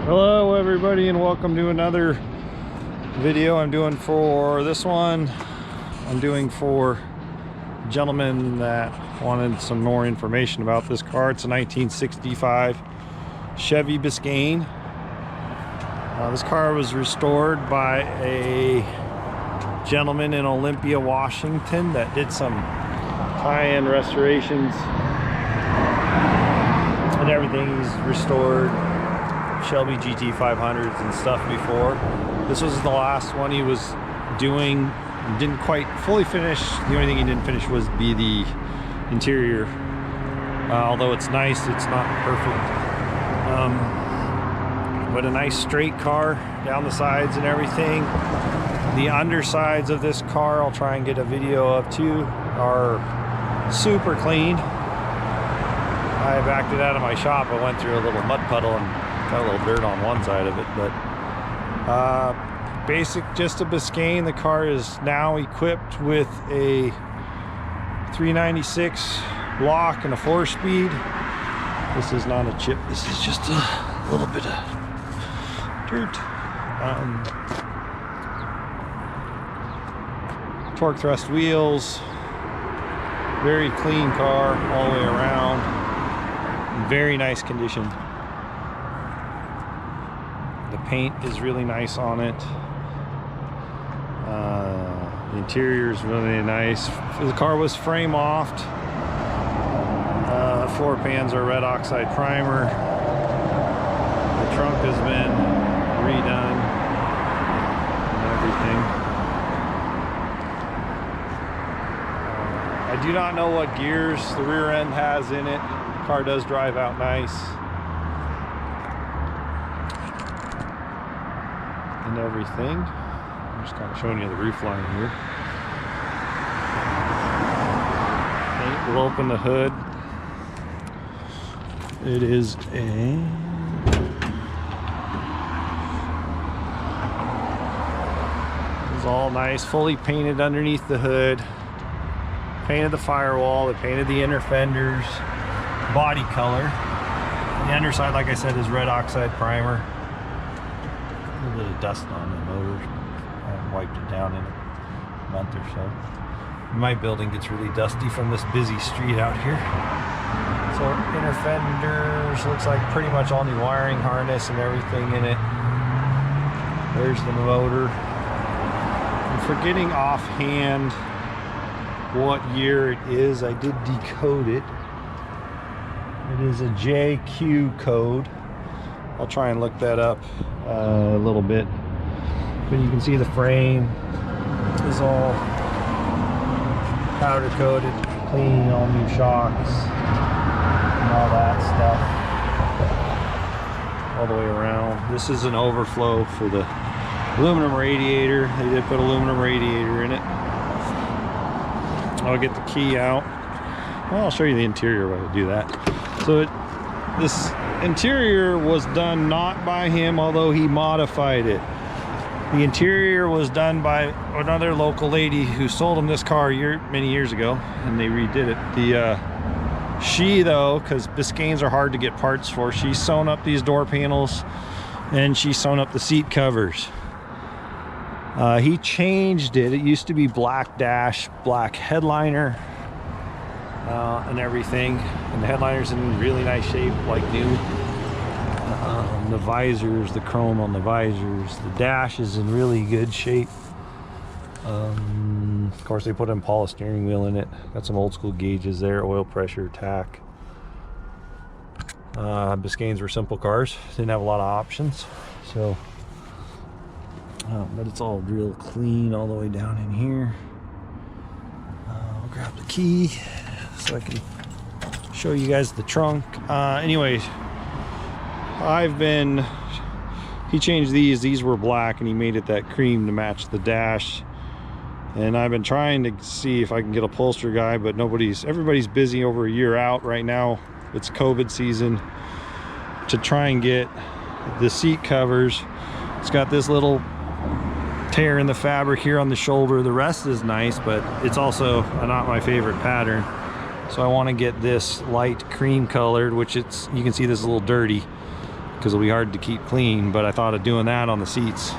Hello everybody, and welcome to another video. I'm doing for this one. I'm doing for a gentleman that wanted some more information about this car. It's a 1965 Chevy Biscayne. This car was restored by a gentleman in Olympia, Washington that did some high-end restorations and everything. He's restored Shelby GT 500s and stuff before. This was the last one he was doing. Didn't quite fully finish. The only thing he didn't finish was the interior. Although it's nice, it's not perfect. But a nice straight car down the sides and everything. The undersides of this car, I'll try and get a video of too, are super clean. I backed it out of my shop. I went through a little mud puddle and got a little dirt on one side of it, but basic, just a Biscayne. The car is now equipped with a 396 block and a 4-speed. This is not a chip. This is just a little bit of dirt. Torque thrust wheels. Very clean car all the way around. Very nice condition. The paint is really nice on it. The interior is really nice. The car was frame offed. Floor pans are red oxide primer. The trunk has been redone and everything. I do not know what gears the rear end has in it. The car does drive out nice. And everything. I'm just kind of showing you the roof line here. Okay, we'll open the hood. It is it's all nice, fully painted underneath the hood. Painted the firewall, they painted the inner fenders, body color. The underside, like I said, is red oxide primer. A little bit of dust on the motor. I haven't wiped it down in a month or so. My building gets really dusty from this busy street out here. So inner fenders, looks like pretty much all new wiring harness and everything in it. There's the motor. I'm forgetting offhand what year it is. I did decode it. It is a JQ code. I'll try and look that up a little bit. But you can see the frame is all powder coated, clean, all new shocks and all that stuff all the way around. This is an overflow for the aluminum radiator. They did put aluminum radiator in it. I'll get the key out. Well, I'll show you the interior while I do that. So this interior was done not by him, although he modified it. The interior was done by another local lady who sold him this car many years ago, and they redid it. She though, because Biscaynes are hard to get parts for, she's sewn up these door panels and she's sewn up the seat covers. He changed it. It used to be black dash, black headliner, and everything. And the headliner's in really nice shape, like new. The visors, the chrome on the visors. The dash is in really good shape. Of course, they put an Impala steering wheel in it. Got some old school gauges there, oil pressure, tack. Biscaynes were simple cars. Didn't have a lot of options. So, but it's all real clean all the way down in here. I'll grab the key so I can show you guys the trunk. Anyways, he changed these were black and he made it that cream to match the dash. And I've been trying to see if I can get a upholsterer guy, but everybody's busy over a year out right now. It's COVID season, to try and get the seat covers. It's got this little tear in the fabric here on the shoulder. The rest is nice, but it's also not my favorite pattern. So I want to get this light cream colored, which you can see this is a little dirty. because it'll be hard to keep clean, but I thought of doing that on the seats.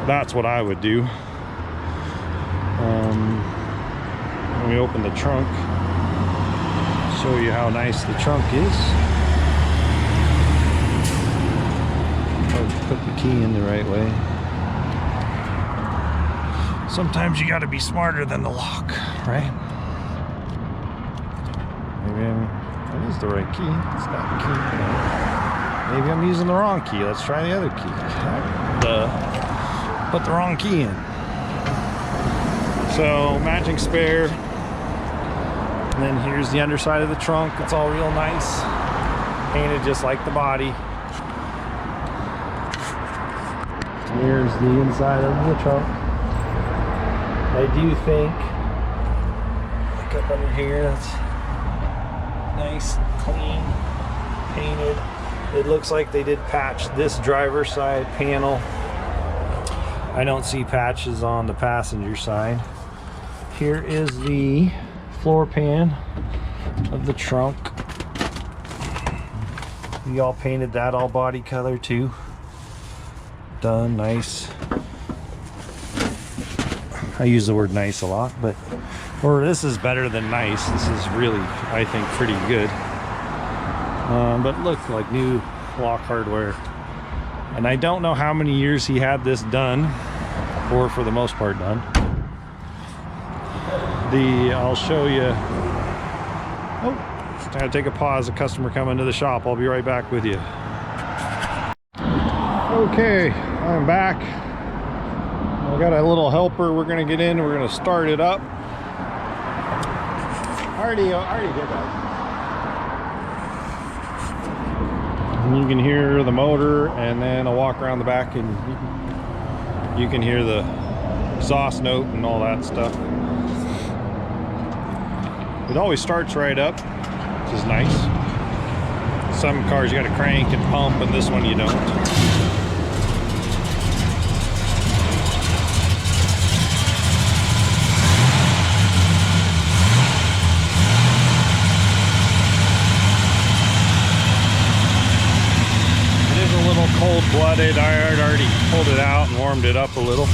That's what I would do. Let me open the trunk, show you how nice the trunk is. Put the key in the right way. Sometimes you got to be smarter than the lock, right? Maybe that is the right key. It's not the key. Maybe I'm using the wrong key. Let's try the other key. Put the wrong key in. So matching spare. And then here's the underside of the trunk. It's all real nice, painted just like the body. Here's the inside of the trunk. I do think, look up under here, that's nice, clean, painted. It looks like they did patch this driver's side panel. I don't see patches on the passenger side. Here is the floor pan of the trunk. We all painted that all body color too. Done, nice. I use the word nice a lot, but this is better than nice. This is really, I think, pretty good. But look, like new lock hardware. And I don't know how many years he had this done, or for the most part done. I'll show you. Oh, just gotta take a pause. A customer coming to the shop. I'll be right back with you. Okay, I'm back. I got a little helper. We're gonna get in. We're gonna start it up. I already did that. And you can hear the motor, and then I'll walk around the back, and you can hear the exhaust note and all that stuff. It always starts right up, which is nice. Some cars you got to crank and pump, and this one you don't. It is a little cold-blooded. I had already pulled it out and warmed it up a little.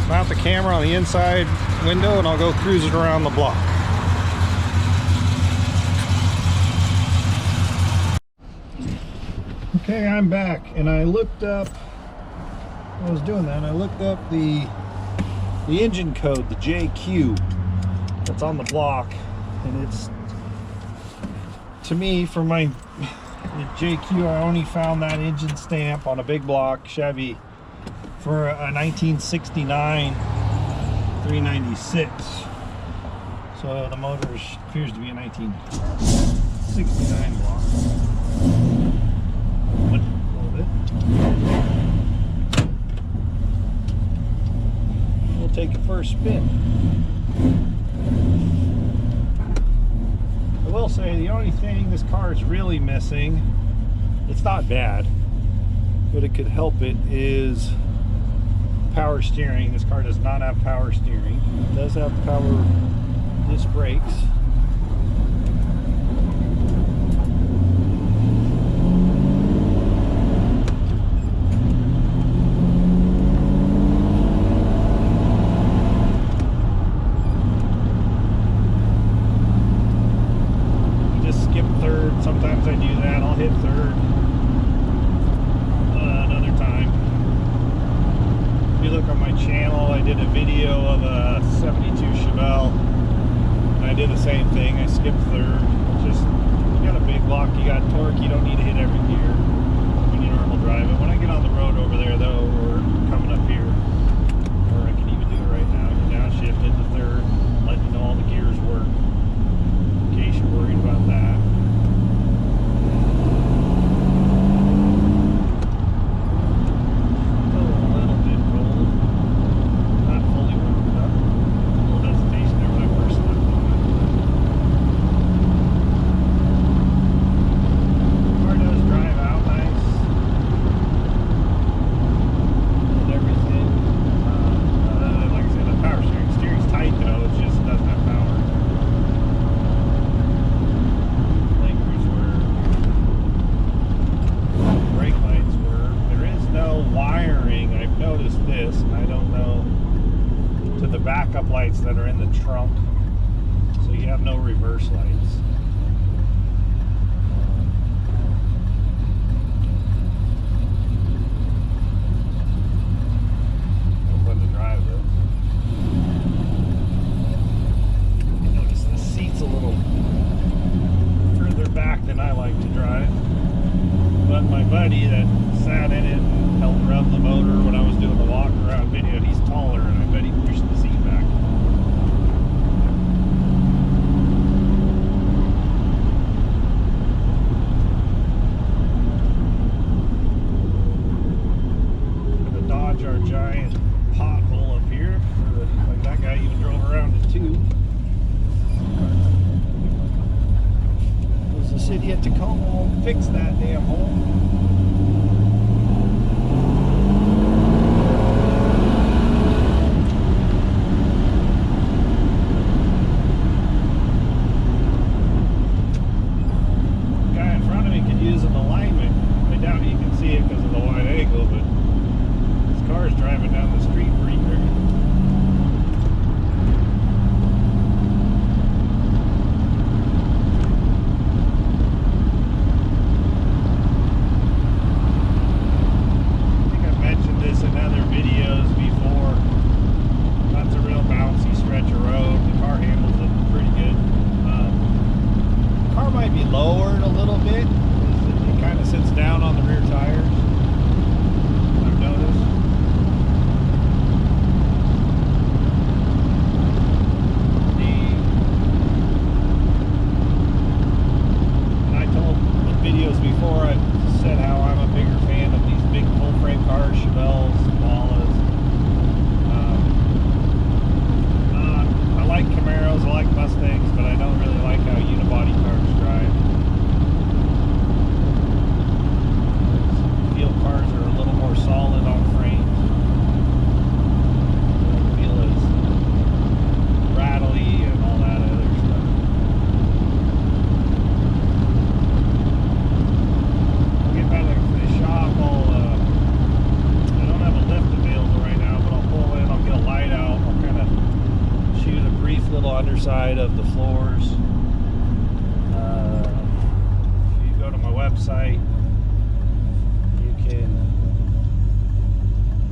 Mount the camera on the inside window and I'll go cruising around the block. Okay, I'm back, and I looked up, I was doing that, and I looked up the engine code, the JQ that's on the block, and it's, to me, for my JQ, I only found that engine stamp on a big block Chevy for a 1969 396. So the motor appears to be a 1969 block. A little bit. We'll take it for a spin. I will say the only thing this car is really missing, it's not bad, but it could help it, is power steering. This car does not have power steering. It does have power disc brakes. Just skip third. Sometimes I do that. I'll hit third another time. If you look on my channel, I did a video of a 72 Chevelle, and I did the same thing. I skipped third. Just, you got a big block, you got torque, you don't need to hit every gear when you normal drive it. When I get on the road over there though, or coming up here, or I can even do it right now, you downshift into third, let you know all the gears work, in case you're worried lights that are in the trunk, so you have no reverse lights. No fun to drive though. You notice the seat's a little further back than I like to drive, but my buddy that sat in it and helped rev the motor when I was doing the walk around video, he's taller, and I bet he pushed the seat back. We're gonna dodge our giant pothole up here. Like that guy even drove around it too. The city of Tacoma won't fix that damn hole. Guy in front of me could use an alignment. I doubt you can see it because of the wide angle, but this car is driving down the street pretty quick. Lowered a little bit. It kind of sits down on the rear tires, I've noticed. And I told in videos before, I said how I'm a bigger fan of these big full frame cars, Chevelles, Impalas. I like Camaros, I like Mustangs, but I don't really like how unibody cars drive. Cars are a little more solid on frames. They don't feel as rattly and all that other stuff. I'll get back to the shop. I don't have a lift available right now, but I'll pull in, I'll get a light out, I'll kind of shoot a brief little underside of the floors. If you go to my website,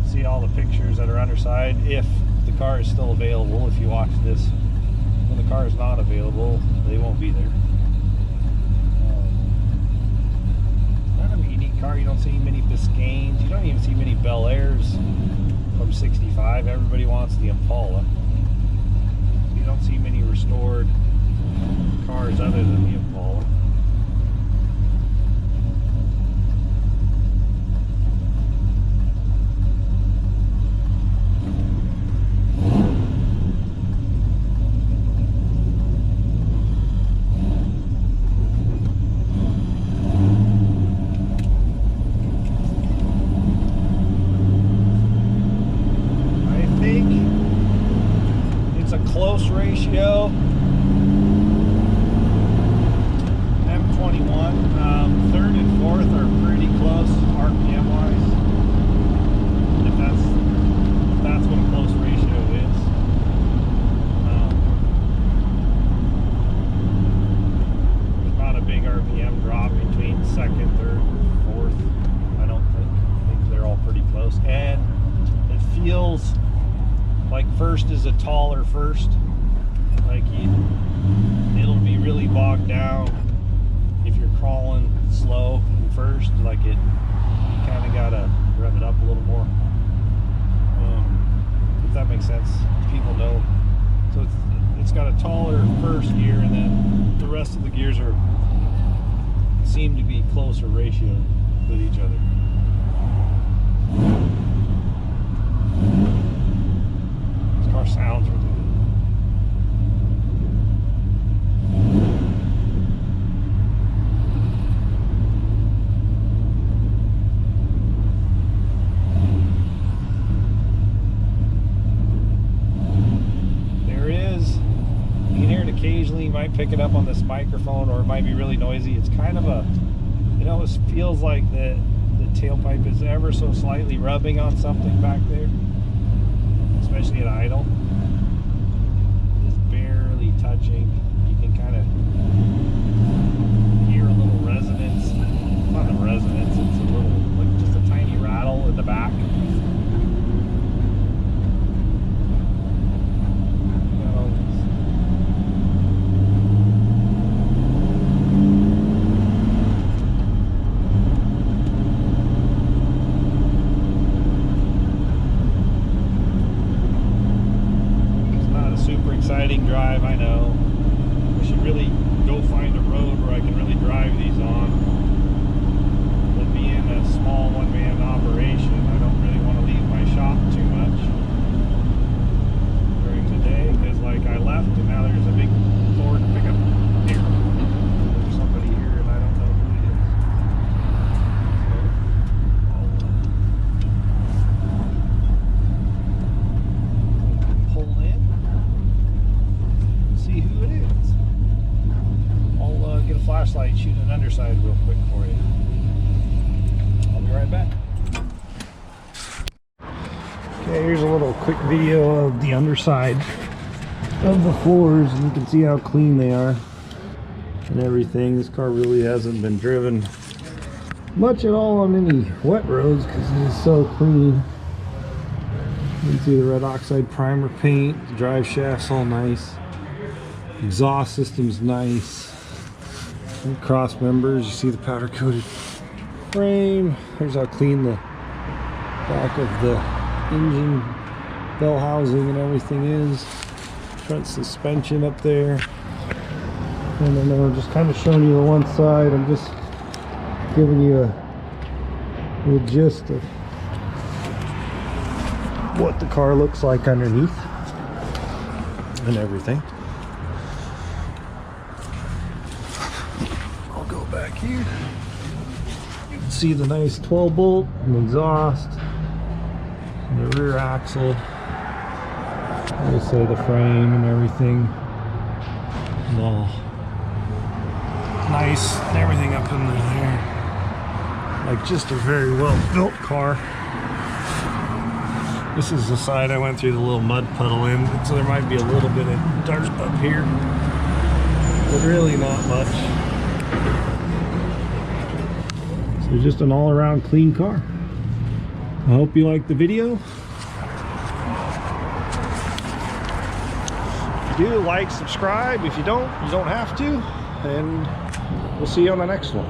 see all the pictures that are underside if the car is still available. If you watch this when the car is not available, they won't be there. Kind of a unique car. You don't see many Biscaynes. You don't even see many Bel Airs from 65. Everybody wants the Impala. You don't see many restored cars other than the Impala. Close ratio. M21, third and fourth are pretty close RPM wise. If that's what a close ratio is. There's not a big RPM drop between second, third, fourth. I don't think. I think they're all pretty close, and it feels like first is a taller first. Like it'll be really bogged down if you're crawling slow in first. Like you kind of gotta rev it up a little more. If that makes sense, people know. So it's got a taller first gear, and then the rest of the gears seem to be closer ratio with each other. Car sounds really good. There is, you can hear it occasionally, you might pick it up on this microphone, or it might be really noisy. It's kind of a, it almost feels like the tailpipe is ever so slightly rubbing on something back there, especially at idle. touching. You can kind of hear a little resonance. Not a resonance, it's a little, like just a tiny rattle in the back. Exciting drive, I know. I should really go find a road where I can really drive these on. But being a small one-man operation, I don't really want to leave my shop too much during the day, because like I left and now there's a big Ford pickup here. There's somebody here and I don't know who it is. So I'll pull in. See who it is. I'll get a flashlight, shoot an underside real quick for you. I'll be right back. Okay, here's a little quick video of the underside of the floors, and you can see how clean they are and everything. This car really hasn't been driven much at all on any wet roads because it is so clean. You can see the red oxide primer paint, the drive shaft's all nice. Exhaust system's nice. And cross members, you see the powder coated frame. Here's how clean the back of the engine bell housing and everything is. Front suspension up there. And then I'm just kind of showing you the one side. I'm just giving you a gist of what the car looks like underneath and everything. Back here, you can see the nice 12 bolt and exhaust, and the rear axle. They say the frame and everything, and all nice and everything up in there, like just a very well built car. This is the side I went through the little mud puddle in, so there might be a little bit of dirt up here, but really not much. So just an all-around clean car. I hope you liked the video. If you do, like, subscribe. If you don't have to. And we'll see you on the next one.